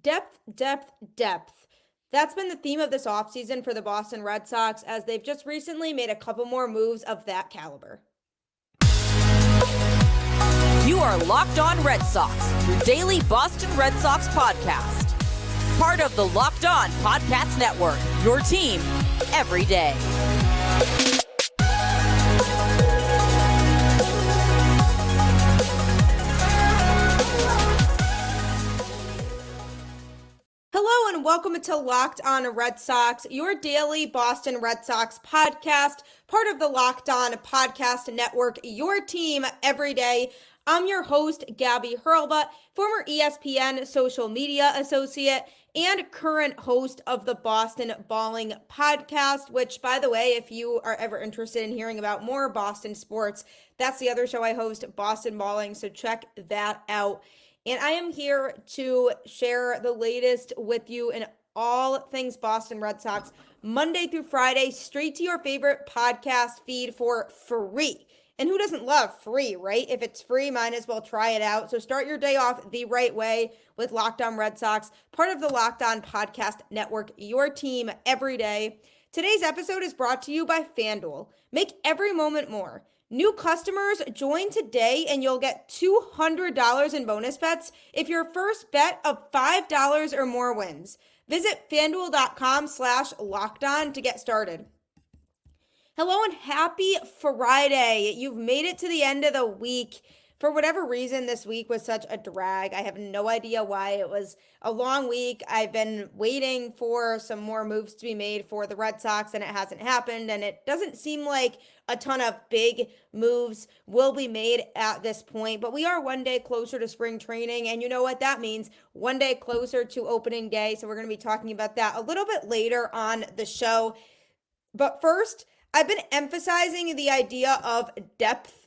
Depth, depth, depth. That's been the theme of this offseason for the Boston Red Sox, as they've just recently made a couple more moves of that caliber. You are Locked On Red Sox, your daily Boston Red Sox podcast. Part of the Locked On Podcast Network, your team every day. Hello and welcome to Locked On Red Sox, your daily Boston Red Sox podcast, part of the Locked On Podcast Network, your team every day. I'm your host, Gabby, former ESPN social media associate and current host of the Boston Balling podcast, which, by the way, if you are ever interested in hearing about more Boston sports, that's the other show I host, Boston Balling, so check that out. And I am here to share the latest with you in all things Boston Red Sox, Monday through Friday, straight to your favorite podcast feed for free. And who doesn't love free, right? If it's free, might as well try it out. So start your day off the right way with Locked On Red Sox, part of the Locked On Podcast Network, your team every day. Today's episode is brought to you by FanDuel. Make every moment more. New customers, join today and you'll get $200 in bonus bets if your first bet of $5 or more wins. Visit FanDuel.com/lockedon to get started. Hello and happy Friday. You've made it to the end of the week. For whatever reason, this week was such a drag. I have no idea why. It was a long week. I've been waiting for some more moves to be made for the Red Sox, and it hasn't happened. And it doesn't seem like a ton of big moves will be made at this point. But we are one day closer to spring training, and you know what that means. One day closer to opening day. So we're going to be talking about that a little bit later on the show. But first, I've been emphasizing the idea of depth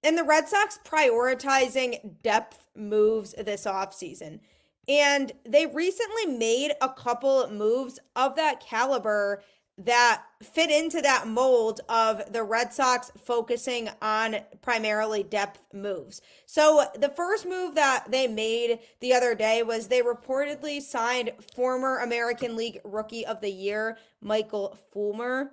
and the Red Sox prioritizing depth moves this offseason. And they recently made a couple moves of that caliber that fit into that mold of the Red Sox focusing on primarily depth moves. So the first move that they made the other day was they reportedly signed former American League Rookie of the Year, Michael Fulmer.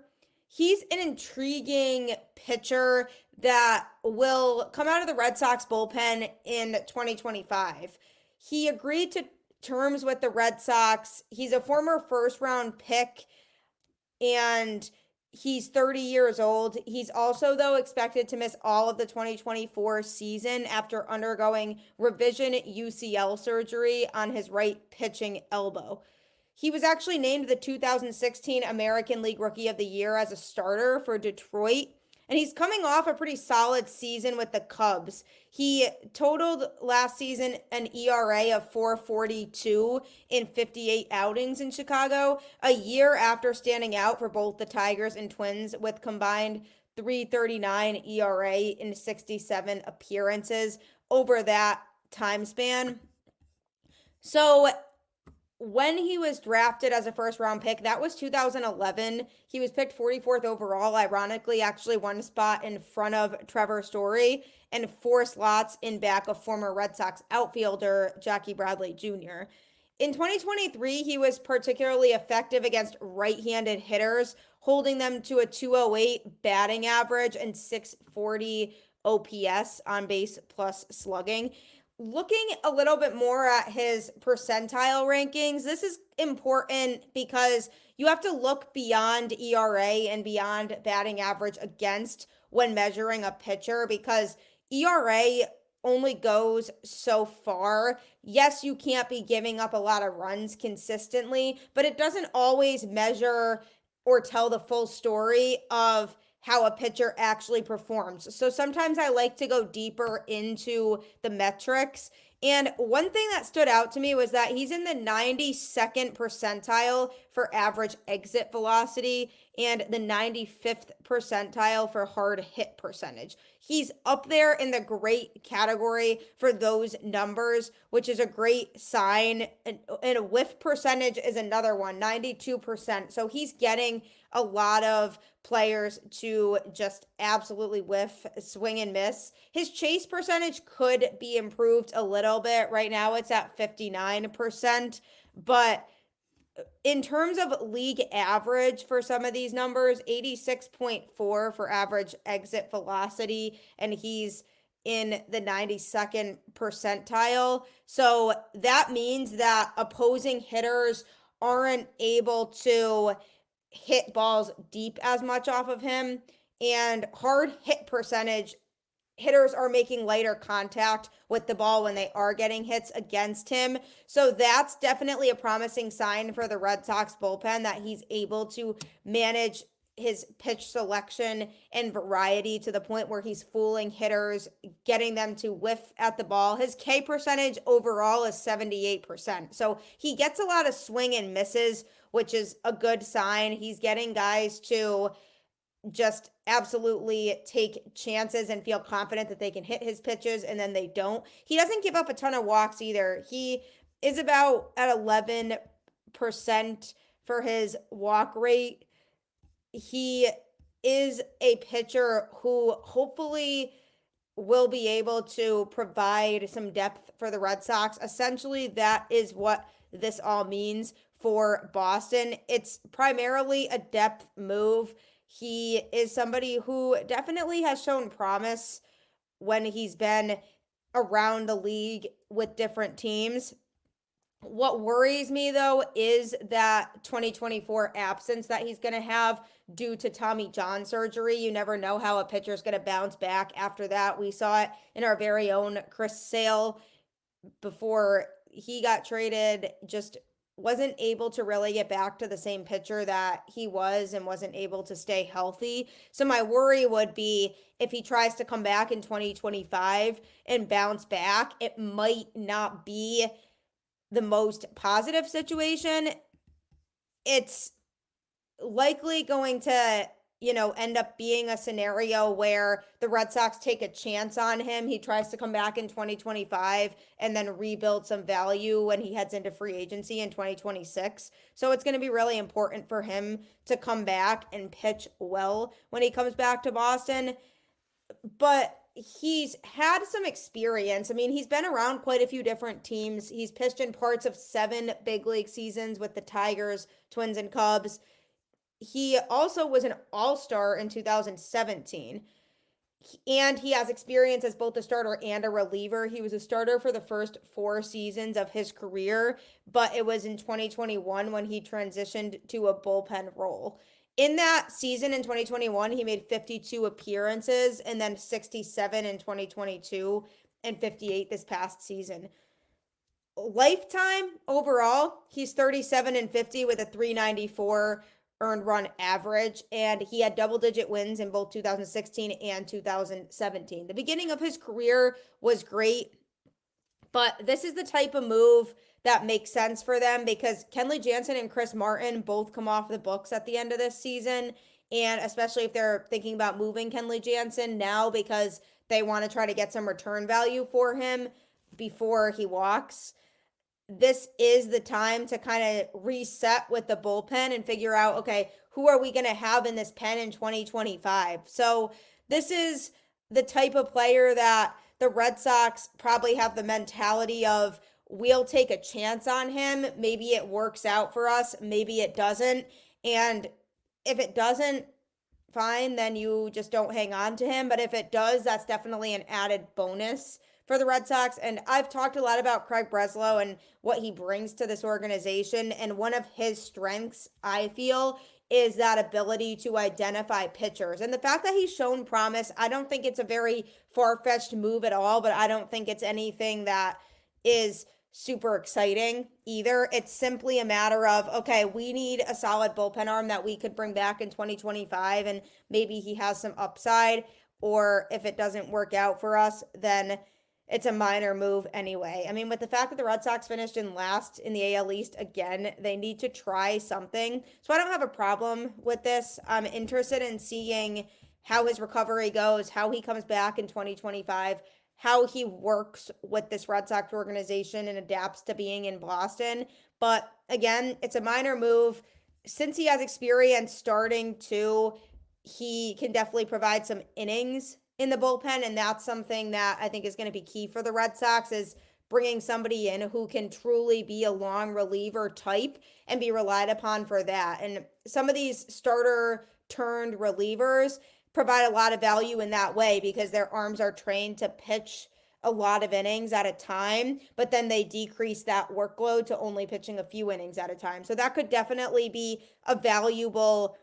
He's an intriguing pitcher that will come out of the Red Sox bullpen in 2025. He agreed to terms with the Red Sox. He's a former first-round pick, and he's 30 years old. He's also, though, expected to miss all of the 2024 season after undergoing revision UCL surgery on his right pitching elbow. He was actually named the 2016 American League Rookie of the Year as a starter for Detroit, and he's coming off a pretty solid season with the Cubs. He totaled last season an ERA of 4.42 in 58 outings in Chicago, a year after standing out for both the Tigers and Twins with combined 3.39 ERA in 67 appearances over that time span. So when he was drafted as a first-round pick, that was 2011. He was picked 44th overall, ironically, actually one spot in front of Trevor Story and 4 slots in back of former Red Sox outfielder Jackie Bradley Jr. In 2023, he was particularly effective against right-handed hitters, holding them to a 208 batting average and 640 OPS on base plus slugging. Looking a little bit more at his percentile rankings, this is important because you have to look beyond ERA and beyond batting average against when measuring a pitcher, because ERA only goes so far. Yes, you can't be giving up a lot of runs consistently, but it doesn't always measure or tell the full story of how a pitcher actually performs. So sometimes I like to go deeper into the metrics. And one thing that stood out to me was that he's in the 92nd percentile for average exit velocity and the 95th percentile for hard hit percentage. He's up there in the great category for those numbers, which is a great sign. And a whiff percentage is another one, 92%. So he's getting a lot of players to just absolutely whiff, swing and miss. His chase percentage could be improved a little bit. Right now it's at 59%, but in terms of league average for some of these numbers, 86.4 for average exit velocity, and he's in the 92nd percentile. So that means that opposing hitters aren't able to hit balls deep as much off of him. And hard hit percentage, hitters are making lighter contact with the ball when they are getting hits against him. So that's definitely a promising sign for the Red Sox bullpen, that he's able to manage his pitch selection and variety to the point where he's fooling hitters, getting them to whiff at the ball. His K percentage overall is 78%. So he gets a lot of swing and misses, which is a good sign. He's getting guys to just absolutely take chances and feel confident that they can hit his pitches, and then they don't. He doesn't give up a ton of walks either. He is about at 11% for his walk rate. He is a pitcher who hopefully will be able to provide some depth for the Red Sox. Essentially, that is what this all means for Boston. It's primarily a depth move. He is somebody who definitely has shown promise when he's been around the league with different teams. What worries me, though, is that 2024 absence that he's going to have due to Tommy John surgery. You never know how a pitcher is going to bounce back after that. We saw it in our very own Chris Sale before he got traded, just wasn't able to really get back to the same pitcher that he was and wasn't able to stay healthy. So my worry would be if he tries to come back in 2025 and bounce back, it might not be the most positive situation. It's likely going to, end up being a scenario where the Red Sox take a chance on him. He tries to come back in 2025 and then rebuild some value when he heads into free agency in 2026. So it's going to be really important for him to come back and pitch well when he comes back to Boston. But he's had some experience. I mean, he's been around quite a few different teams. He's pitched in parts of 7 big league seasons with the Tigers, Twins, and Cubs. He also was an all-star in 2017, and he has experience as both a starter and a reliever. He was a starter for the first 4 seasons of his career, but it was in 2021 when he transitioned to a bullpen role. In that season in 2021, he made 52 appearances and then 67 in 2022 and 58 this past season. Lifetime overall, he's 37 and 50 with a 394 earned run average, and he had double-digit wins in both 2016 and 2017. The beginning of his career was great, but this is the type of move that makes sense for them because Kenley Jansen and Chris Martin both come off the books at the end of this season, and especially if they're thinking about moving Kenley Jansen now because they want to try to get some return value for him before he walks. This is the time to kind of reset with the bullpen and figure out, okay, who are we going to have in this pen in 2025? So this is the type of player that the Red Sox probably have the mentality of, we'll take a chance on him. Maybe it works out for us. Maybe it doesn't. And if it doesn't, fine, then you just don't hang on to him. But if it does, that's definitely an added bonus for the Red Sox. And I've talked a lot about Craig Breslow and what he brings to this organization. And one of his strengths, I feel, is that ability to identify pitchers. And the fact that he's shown promise, I don't think it's a very far-fetched move at all, but I don't think it's anything that is super exciting either. It's simply a matter of, okay, we need a solid bullpen arm that we could bring back in 2025, and maybe he has some upside, or if it doesn't work out for us, then it's a minor move anyway. I mean, with the fact that the Red Sox finished in last in the AL East again, they need to try something. So I don't have a problem with this. I'm interested in seeing how his recovery goes, how he comes back in 2025, how he works with this Red Sox organization and adapts to being in Boston. But again, it's a minor move. Since he has experience starting too, he can definitely provide some innings in the bullpen, and that's something that I think is going to be key for the Red Sox, is bringing somebody in who can truly be a long reliever type and be relied upon for that. And some of these starter turned relievers provide a lot of value in that way because their arms are trained to pitch a lot of innings at a time, but then they decrease that workload to only pitching a few innings at a time. So that could definitely be a valuable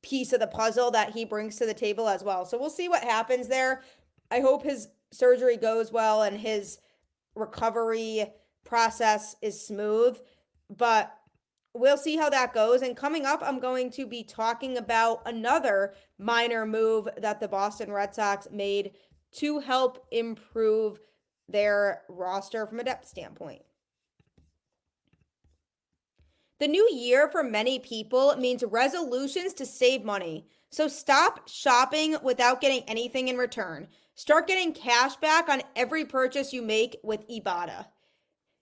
piece of the puzzle that he brings to the table as well. So we'll see what happens there. I hope his surgery goes well and his recovery process is smooth, but we'll see how that goes. And coming up, I'm going to be talking about another minor move that the Boston Red Sox made to help improve their roster from a depth standpoint. The new year for many people means resolutions to save money. So stop shopping without getting anything in return. Start getting cash back on every purchase you make with Ibotta.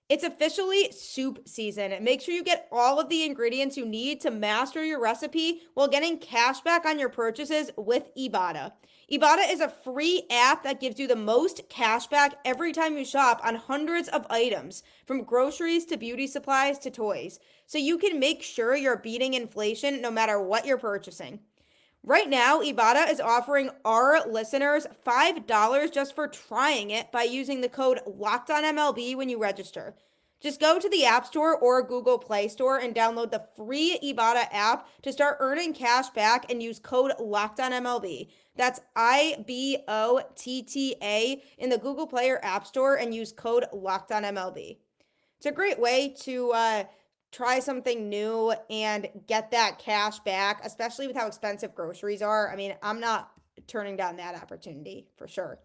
It's officially soup season. Make sure you get all of the ingredients you need to master your recipe while getting cash back on your purchases with Ibotta. Ibotta is a free app that gives you the most cash back every time you shop on hundreds of items, from groceries to beauty supplies to toys, so you can make sure you're beating inflation no matter what you're purchasing. Right now, Ibotta is offering our listeners $5 just for trying it by using the code LOCKEDONMLB when you register. Just go to the App Store or Google Play Store and download the free Ibotta app to start earning cash back and use code LOCKEDONMLB. That's IBOTTA in the Google Play or App Store and use code LOCKEDONMLB. It's a great way to try something new and get that cash back, especially with how expensive groceries are. I mean, I'm not turning down that opportunity for sure.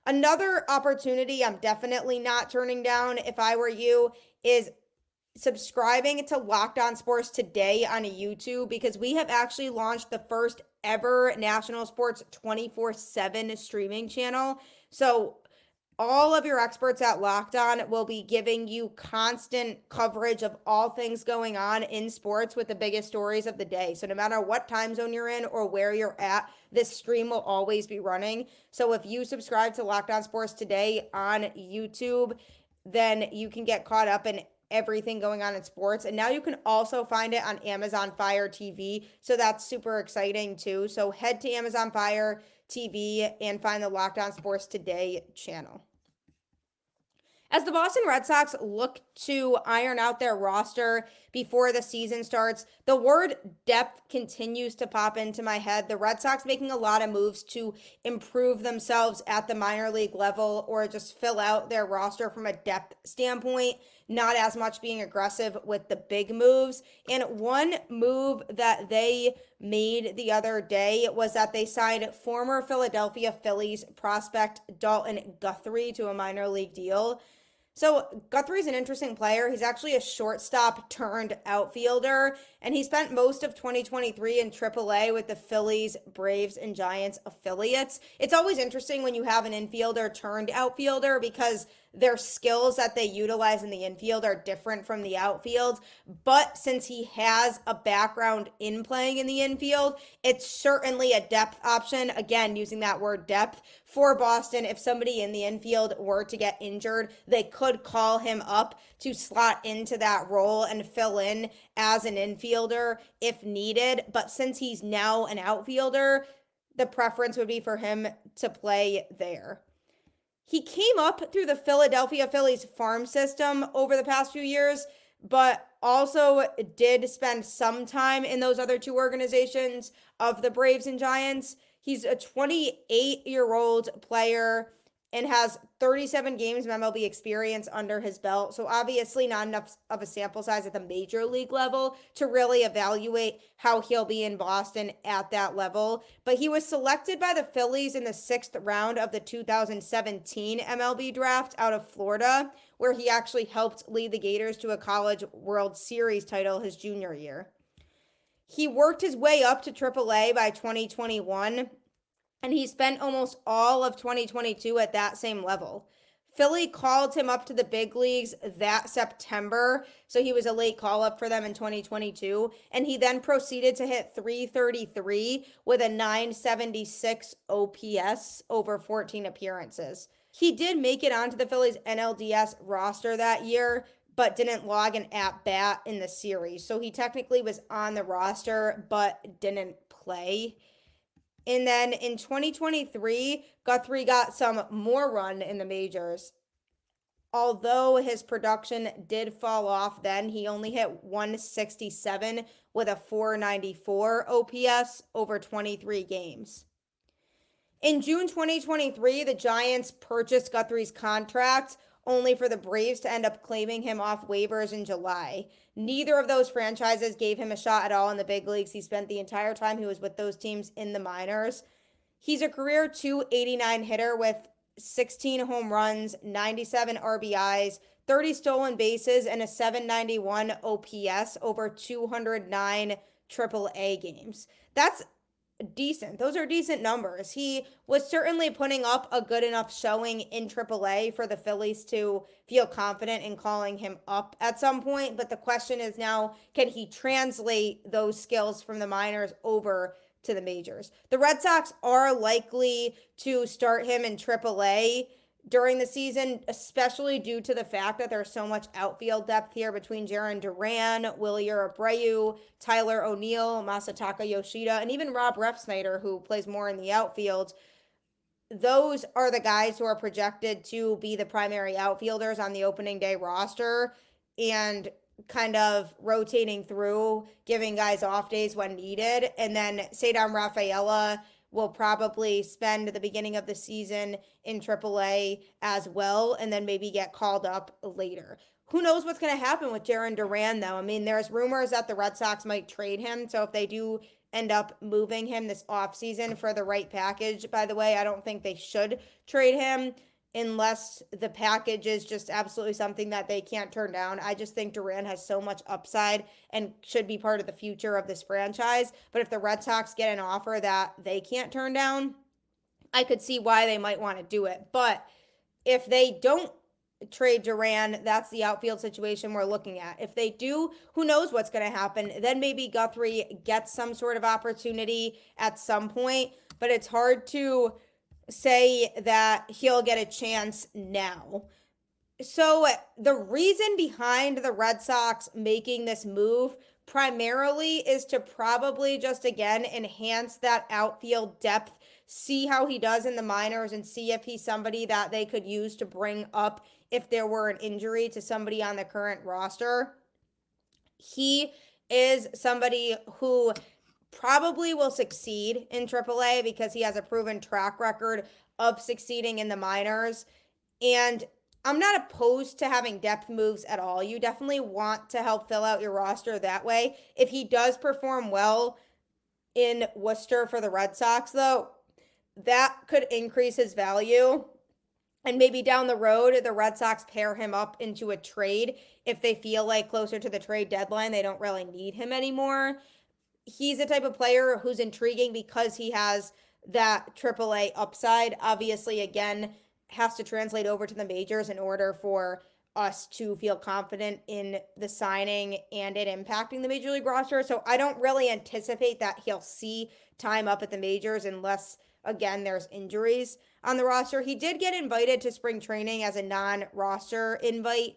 Another opportunity I'm definitely not turning down if I were you is subscribing to Locked On Sports Today on YouTube, because we have actually launched the first ever national sports 24/7 streaming channel. So all of your experts at Locked On will be giving you constant coverage of all things going on in sports with the biggest stories of the day. So no matter what time zone you're in or where you're at, this stream will always be running. So if you subscribe to Locked On Sports Today on YouTube, then you can get caught up in everything going on in sports. And now you can also find it on Amazon Fire TV. So that's super exciting too. So head to Amazon Fire TV and find the Locked On Sports Today channel. As the Boston Red Sox look to iron out their roster before the season starts, the word depth continues to pop into my head. The Red Sox making a lot of moves to improve themselves at the minor league level or just fill out their roster from a depth standpoint, not as much being aggressive with the big moves. And one move that they made the other day was that they signed former Philadelphia Phillies prospect Dalton Guthrie to a minor league deal. So Guthrie's an interesting player. He's actually a shortstop-turned-outfielder, and he spent most of 2023 in AAA with the Phillies, Braves, and Giants affiliates. It's always interesting when you have an infielder turned outfielder because their skills that they utilize in the infield are different from the outfield. But since he has a background in playing in the infield, it's certainly a depth option. Again, using that word depth for Boston. If somebody in the infield were to get injured, they could call him up to slot into that role and fill in as an infielder if needed. But since he's now an outfielder, the preference would be for him to play there. He came up through the Philadelphia Phillies farm system over the past few years, but also did spend some time in those other two organizations of the Braves and Giants. He's a 28-year-old player. and has 37 games of MLB experience under his belt. So obviously not enough of a sample size at the major league level to really evaluate how he'll be in Boston at that level. But he was selected by the Phillies in the 6th round of the 2017 MLB draft out of Florida, where he actually helped lead the Gators to a College World Series title his junior year. He worked his way up to AAA by 2021, and he spent almost all of 2022 at that same level. Philly called him up to the big leagues that September, so he was a late call up for them in 2022, and he then proceeded to hit .333 with a .976 OPS over 14 appearances. He did make it onto the Phillies NLDS roster that year, but didn't log an at-bat in the series, so he technically was on the roster but didn't play. And then in 2023, Guthrie got some more run in the majors. Although his production did fall off then, he only hit .167 with a .494 OPS over 23 games. In June 2023, the Giants purchased Guthrie's contract, only for the Braves to end up claiming him off waivers in July. Neither of those franchises gave him a shot at all in the big leagues. He spent the entire time he was with those teams in the minors. He's a career .289 hitter with 16 home runs, 97 RBIs, 30 stolen bases, and a .791 OPS over 209 AAA games. That's decent. Those are decent numbers. He was certainly putting up a good enough showing in AAA for the Phillies to feel confident in calling him up at some point. But the question is now, can he translate those skills from the minors over to the majors? The Red Sox are likely to start him in AAA during the season, especially due to the fact that there's so much outfield depth here between Jarren Duran, Wilyer Abreu, Tyler O'Neill, Masataka Yoshida, and even Rob Refsnyder, who plays more in the outfield. Those are the guys who are projected to be the primary outfielders on the opening day roster and kind of rotating through, giving guys off days when needed. And then Cedar Rafaela will probably spend the beginning of the season in AAA as well, and then maybe get called up later. Who knows what's going to happen with Jarren Duran, though? I mean, there's rumors that the Red Sox might trade him, so if they do end up moving him this offseason for the right package, by the way, I don't think they should trade him unless the package is just absolutely something that they can't turn down. I just think Duran has so much upside and should be part of the future of this franchise. But if the Red Sox get an offer that they can't turn down, I could see why they might want to do it. But if they don't trade Duran, that's the outfield situation we're looking at. If they do, who knows what's going to happen? Then maybe Guthrie gets some sort of opportunity at some point, but it's hard to say that he'll get a chance now. So the reason behind the Red Sox making this move primarily is to probably just, again, enhance that outfield depth, see how he does in the minors, and see if he's somebody that they could use to bring up if there were an injury to somebody on the current roster. He is somebody who probably will succeed in AAA because he has a proven track record of succeeding in the minors. And I'm not opposed to having depth moves at all. You definitely want to help fill out your roster that way. If he does perform well in Worcester for the Red Sox, though, that could increase his value. And maybe down the road, the Red Sox pair him up into a trade if they feel like closer to the trade deadline they don't really need him anymore. He's the type of player who's intriguing because he has that AAA upside. Obviously, again, has to translate over to the majors in order for us to feel confident in the signing and it impacting the major league roster. So I don't really anticipate that he'll see time up at the majors unless, again, there's injuries on the roster. He did get invited to spring training as a non-roster invite,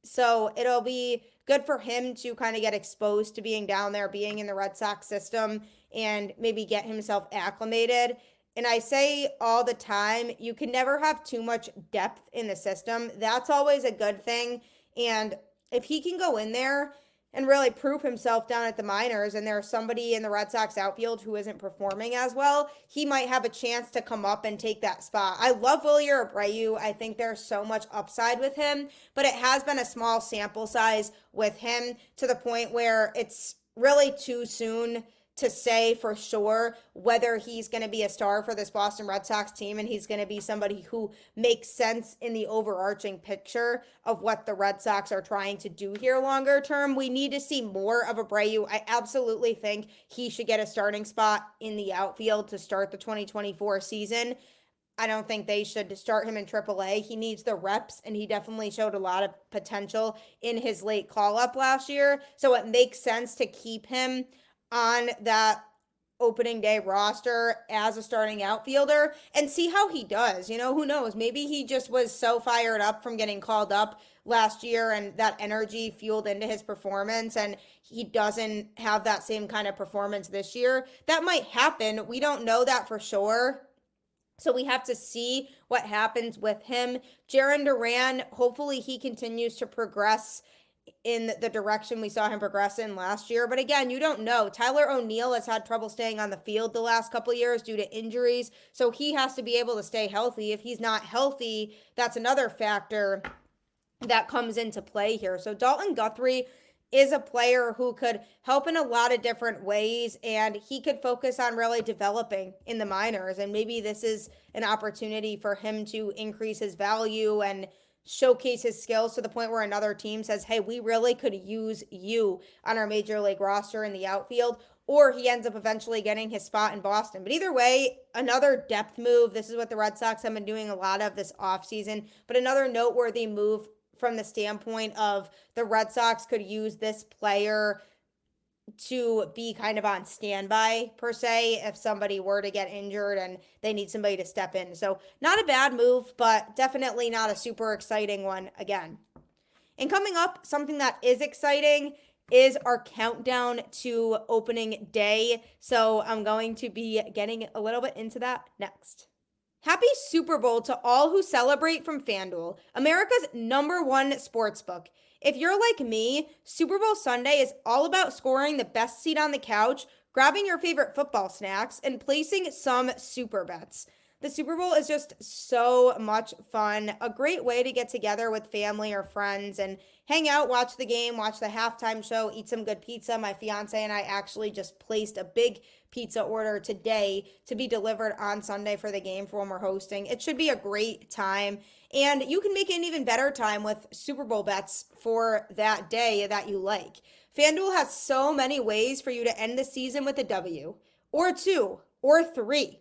so it'll be good for him to kind of get exposed to being down there, being in the Red Sox system, and maybe get himself acclimated. And I say all the time, you can never have too much depth in the system. That's always a good thing. And if he can go in there and really prove himself down at the minors, and there's somebody in the Red Sox outfield who isn't performing as well, he might have a chance to come up and take that spot. I love Wilyer Abreu. I think there's so much upside with him, but it has been a small sample size with him to the point where it's really too soon to say for sure whether he's going to be a star for this Boston Red Sox team and he's going to be somebody who makes sense in the overarching picture of what the Red Sox are trying to do here longer term. We need to see more of Abreu. I absolutely think he should get a starting spot in the outfield to start the 2024 season. I don't think they should start him in AAA. He needs the reps, and he definitely showed a lot of potential in his late call-up last year. So it makes sense to keep him on that opening day roster as a starting outfielder and see how he does. You know, who knows? Maybe he just was so fired up from getting called up last year and that energy fueled into his performance and he doesn't have that same kind of performance this year. That might happen. We don't know that for sure. So we have to see what happens with him. Jarren Duran, hopefully he continues to progress in the direction we saw him progress in last year. But again, you don't know. Tyler O'Neill has had trouble staying on the field the last couple of years due to injuries. So he has to be able to stay healthy. If he's not healthy, that's another factor that comes into play here. So Dalton Guthrie is a player who could help in a lot of different ways, and he could focus on really developing in the minors. And maybe this is an opportunity for him to increase his value and showcase his skills to the point where another team says, hey, we really could use you on our major league roster in the outfield, or he ends up eventually getting his spot in Boston. But either way, another depth move. This is what the Red Sox have been doing a lot of this offseason, but another noteworthy move from the standpoint of the Red Sox could use this player to be kind of on standby per se if somebody were to get injured and they need somebody to step in. So not a bad move, but definitely not a super exciting one again. And coming up, something that is exciting is our countdown to opening day. So I'm going to be getting a little bit into that next. Happy Super Bowl to all who celebrate from FanDuel, America's #1 sportsbook. If you're like me, Super Bowl Sunday is all about scoring the best seat on the couch, grabbing your favorite football snacks, and placing some super bets. The Super Bowl is just so much fun, a great way to get together with family or friends and hang out, watch the game, watch the halftime show, eat some good pizza. My fiance and I actually just placed a big pizza order today to be delivered on Sunday for the game for when we're hosting. It should be a great time, and you can make it an even better time with Super Bowl bets for that day that you like. FanDuel has so many ways for you to end the season with a W, or 2, or 3.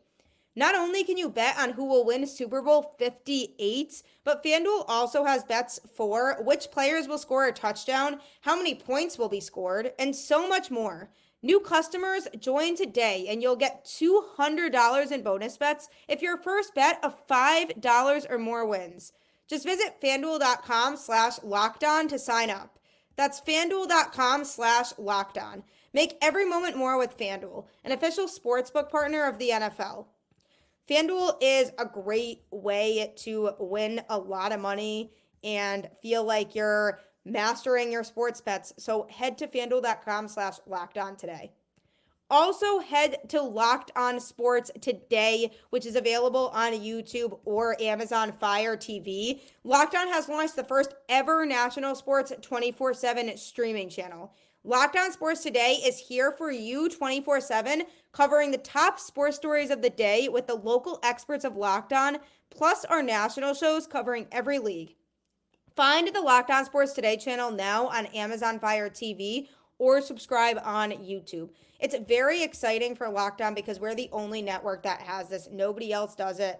Not only can you bet on who will win Super Bowl 58, but FanDuel also has bets for which players will score a touchdown, how many points will be scored, and so much more. New customers, join today and you'll get $200 in bonus bets if your first bet of $5 or more wins. Just visit FanDuel.com/lockedon to sign up. That's FanDuel.com/lockedon. Make every moment more with FanDuel, an official sportsbook partner of the NFL. FanDuel is a great way to win a lot of money and feel like you're mastering your sports bets. So head to FanDuel.com/lockedon today. Also head to Locked On Sports today, which is available on YouTube or Amazon Fire TV. Locked On has launched the first ever national sports 24/7 streaming channel. Locked On Sports Today is here for you 24/7, covering the top sports stories of the day with the local experts of Locked On, plus our national shows covering every league. Find the Locked On Sports Today channel now on Amazon Fire TV or subscribe on YouTube. It's very exciting for Locked On because we're the only network that has this. Nobody else does it,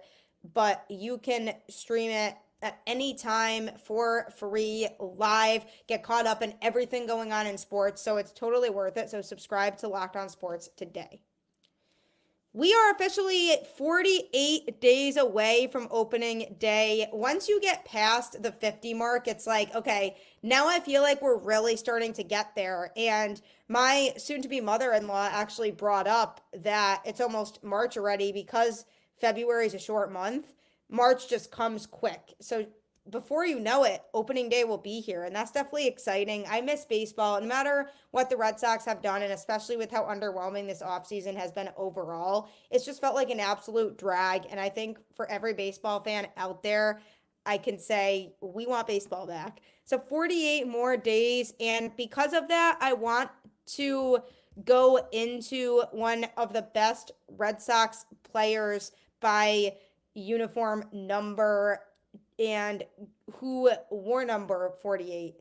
but you can stream it at any time for free, live, get caught up in everything going on in sports. So it's totally worth it. So subscribe to Locked On Sports today. We are officially 48 days away from opening day. Once you get past the 50 mark, it's like, okay, now I feel like we're really starting to get there. And my soon-to-be mother-in-law actually brought up that it's almost March already because February is a short month. March just comes quick. So before you know it, opening day will be here, and that's definitely exciting. I miss baseball, no matter what the Red Sox have done, and especially with how underwhelming this offseason has been overall. It's just felt like an absolute drag, and I think for every baseball fan out there, I can say we want baseball back. So 48 more days, and because of that, I want to go into one of the best Red Sox players by uniform number and who wore number 48.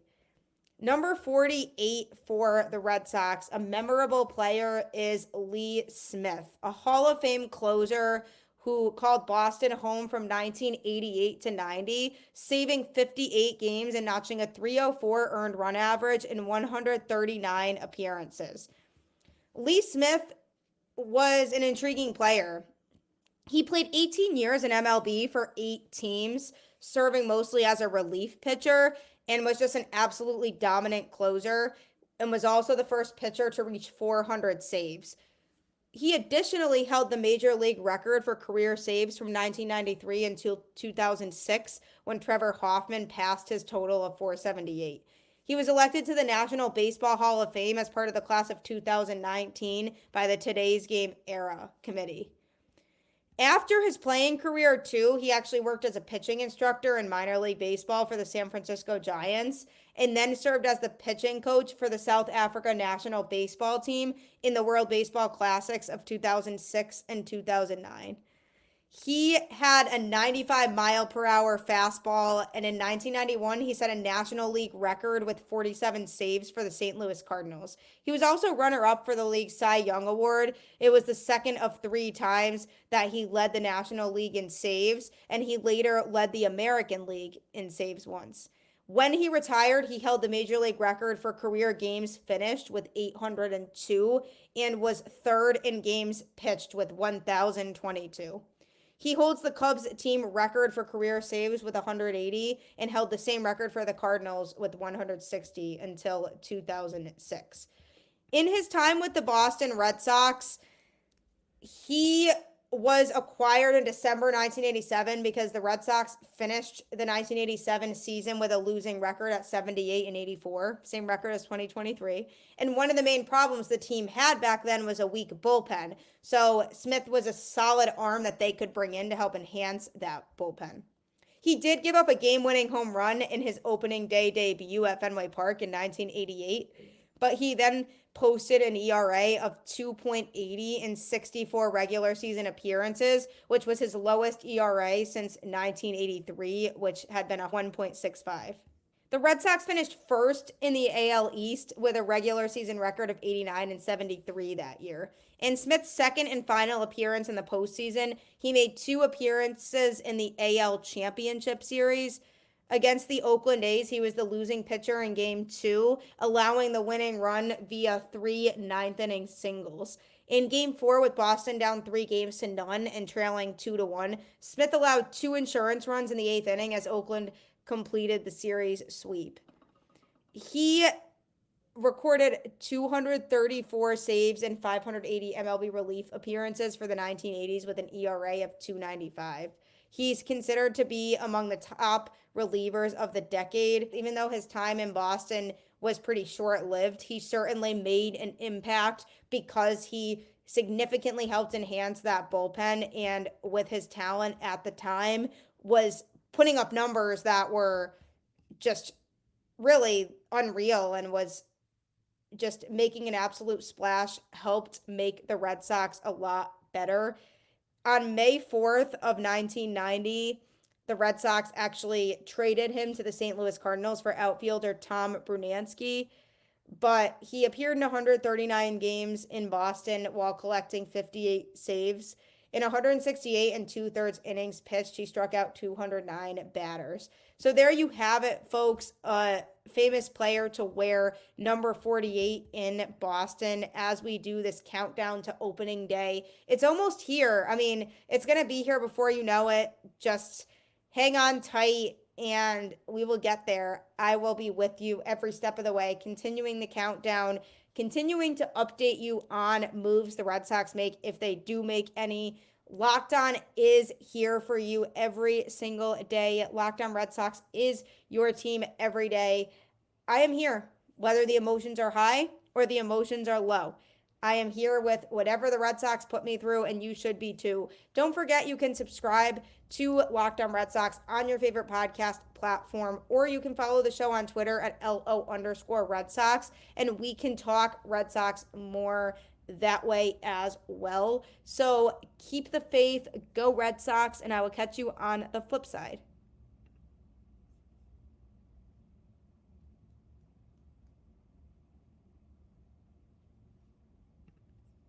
Number 48 for the Red Sox, a memorable player, is Lee Smith, a Hall of Fame closer who called Boston home from 1988 to 90, saving 58 games and notching a 304 earned run average in 139 appearances. Lee Smith was an intriguing player. He played 18 years in MLB for 8 teams, serving mostly as a relief pitcher, and was just an absolutely dominant closer, and was also the first pitcher to reach 400 saves. He additionally held the major league record for career saves from 1993 until 2006, when Trevor Hoffman passed his total of 478. He was elected to the National Baseball Hall of Fame as part of the class of 2019 by the Today's Game Era Committee. After his playing career, too, he actually worked as a pitching instructor in minor league baseball for the San Francisco Giants, and then served as the pitching coach for the South Africa national baseball team in the World Baseball Classics of 2006 and 2009. He had a 95-mile-per-hour fastball, and in 1991, he set a National League record with 47 saves for the St. Louis Cardinals. He was also runner-up for the league's Cy Young Award. It was the second of 3 times that he led the National League in saves, and he later led the American League in saves once. When he retired, he held the Major League record for career games finished with 802 and was third in games pitched with 1,022. He holds the Cubs team record for career saves with 180 and held the same record for the Cardinals with 160 until 2006. In his time with the Boston Red Sox, he was acquired in December 1987 because the Red Sox finished the 1987 season with a losing record at 78 and 84, same record as 2023. And one of the main problems the team had back then was a weak bullpen. So Smith was a solid arm that they could bring in to help enhance that bullpen. He did give up a game-winning home run in his opening day debut at Fenway Park in 1988, but he then posted an ERA of 2.80 in 64 regular season appearances, which was his lowest ERA since 1983, which had been a 1.65. The Red Sox finished first in the AL East with a regular season record of 89 and 73 that year. In Smith's second and final appearance in the postseason, he made 2 appearances in the AL Championship Series. Against the Oakland A's, he was the losing pitcher in Game 2, allowing the winning run via 3 ninth-inning singles. In Game 4, with Boston down 3-0 and trailing 2-1, Smith allowed 2 insurance runs in the 8th inning as Oakland completed the series sweep. He recorded 234 saves and 580 MLB relief appearances for the 1980s with an ERA of 2.95. He's considered to be among the top relievers of the decade. Even though his time in Boston was pretty short-lived, he certainly made an impact because he significantly helped enhance that bullpen, and with his talent at the time was putting up numbers that were just really unreal and was just making an absolute splash, helped make the Red Sox a lot better. On May 4th of 1990, the Red Sox actually traded him to the St. Louis Cardinals for outfielder Tom Brunansky, but he appeared in 139 games in Boston while collecting 58 saves. In 168 and 2/3 innings pitched, he struck out 209 batters. So there you have it, folks. A famous player to wear number 48 in Boston as we do this countdown to opening day. It's almost here. I mean, it's going to be here before you know it. Just hang on tight and we will get there. I will be with you every step of the way, continuing the countdown, continuing to update you on moves the Red Sox make if they do make any. Locked On is here for you every single day. Locked On Red Sox is your team every day. I am here, whether the emotions are high or the emotions are low. I am here with whatever the Red Sox put me through, and you should be too. Don't forget you can subscribe to Locked On Red Sox on your favorite podcast platform, or you can follow the show on Twitter at LO_Red Sox, and we can talk Red Sox more that way as well. So keep the faith, go Red Sox, and I will catch you on the flip side.